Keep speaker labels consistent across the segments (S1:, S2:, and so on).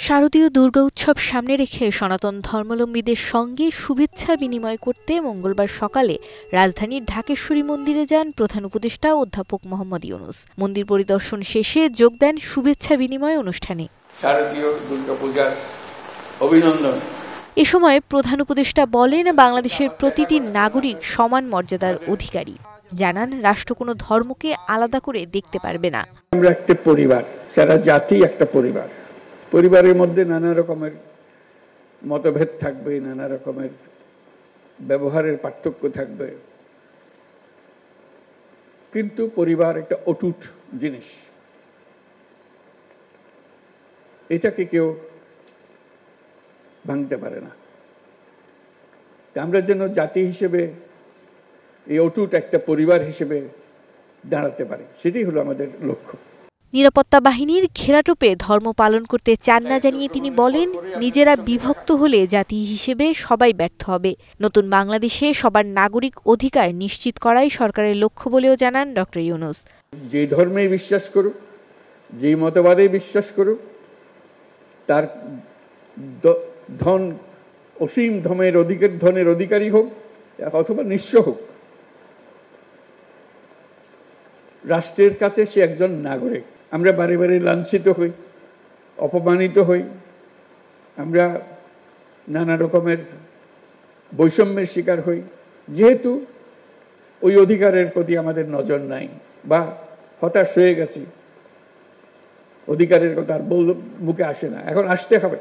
S1: শারদীয় দুর্গা উৎসব সামনে রেখে সনাতন ধর্মাবলম্বীদের সঙ্গে শুভেচ্ছা বিনিময় করতে মঙ্গলবার সকালে রাজধানীর ঢাকেশ্বরী মন্দিরে যান প্রধান উপদেষ্টা অধ্যাপক মোহাম্মদ ইউনূস। মন্দির পরিদর্শন শেষে যোগ দেন শুভেচ্ছা বিনিময় অনুষ্ঠানে।
S2: শারদীয় দুর্গাপূজার অভিনন্দন।
S1: এ সময় প্রধান উপদেষ্টা বলেন, বাংলাদেশের প্রতিটি নাগরিক সমান মর্যাদার অধিকারী। জানান, রাষ্ট্র কোনো ধর্মকে আলাদা করে দেখতে পারবে না।
S2: আমরা একটা পরিবার, সারা জাতি একটা পরিবার। পরিবারের মধ্যে নানা রকমের মতভেদ থাকবে, নানা রকমের ব্যবহারের পার্থক্য থাকবে, কিন্তু পরিবার একটা অটুট জিনিস। এটাকে কেউ ভাঙতে পারে না। আমরা যেন জাতি হিসেবে এই অটুট একটা পরিবার হিসেবে দাঁড়াতে পারি, সেটাই হলো আমাদের লক্ষ্য।
S1: নিরাপত্তা বাহিনীর ঘেরাটোপে ধর্ম পালন করতে চান না জানিয়ে তিনি বলেন, নিজেরা বিভক্ত হলে জাতি হিসেবে সবাই ব্যর্থ হবে। নতুন বাংলাদেশে সবার নাগরিক অধিকার নিশ্চিত করাই সরকারের লক্ষ্য বলেও জানান ডক্টর ইউনূস।
S2: যে ধর্মে বিশ্বাস করুক, যে মতবাদে বিশ্বাস করুক, তার ধন অসীম ধনের অধিকারী হোক অথবা নিঃস্ব হোক, রাষ্ট্রের কাছে সে একজন নাগরিক। আমরা বারে বারে লাঞ্ছিত হই, অপমানিত হই, আমরা নানা রকমের বৈষম্যের শিকার হই, যেহেতু ওই অধিকারের প্রতি আমাদের নজর নাই বা হতাশ হয়ে গেছি। অধিকারের কথা আর মুখে আসে না, এখন আসতে হবে।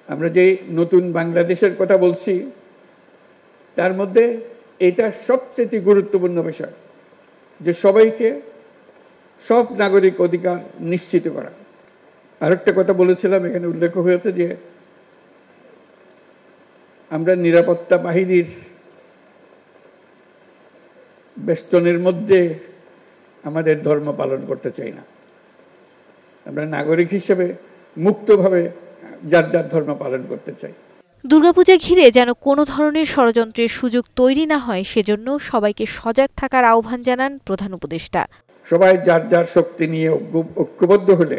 S2: আমরা যে নতুন বাংলাদেশের কথা বলছি, তার মধ্যে এটা সবচেয়ে গুরুত্বপূর্ণ বিষয়, যে সবাইকে সব নাগরিক অধিকার নিশ্চিত করা। আরেকটা কথা বলেছিলাম, এখানে উল্লেখ হয়েছে যে আমরা নিরাপত্তা বাহিনীর বেষ্টনের মধ্যে আমাদের ধর্ম পালন করতে চাই না। আমরা নাগরিক হিসেবে মুক্তভাবে যার যার ধর্ম পালন করতে চাই।
S1: দুর্গাপূজা ঘিরে যেন কোনো ধরনের ষড়যন্ত্রের সুযোগ তৈরি না হয়, সেজন্য সবাইকে সজাগ থাকার আহ্বান জানান প্রধান উপদেষ্টা।
S2: সবাই যার যার শক্তি নিয়ে ঐক্যবদ্ধ হলে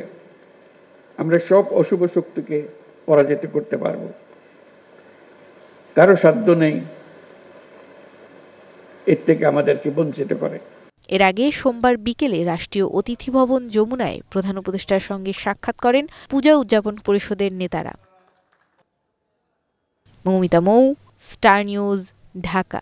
S2: আমরা সব অশুভ শক্তিকে পরাজিত করতে পারব। কারো সাধ্য নেই এর থেকে আমাদেরকে বঞ্চিত করে।
S1: এর আগে সোমবার বিকেলে রাষ্ট্রীয় অতিথি ভবন যমুনায় প্রধান উপদেষ্টার সঙ্গে সাক্ষাৎ করেন পূজা উদযাপন পরিষদের নেতারা। মৌমিতা মৌ, স্টার নিউজ, ঢাকা।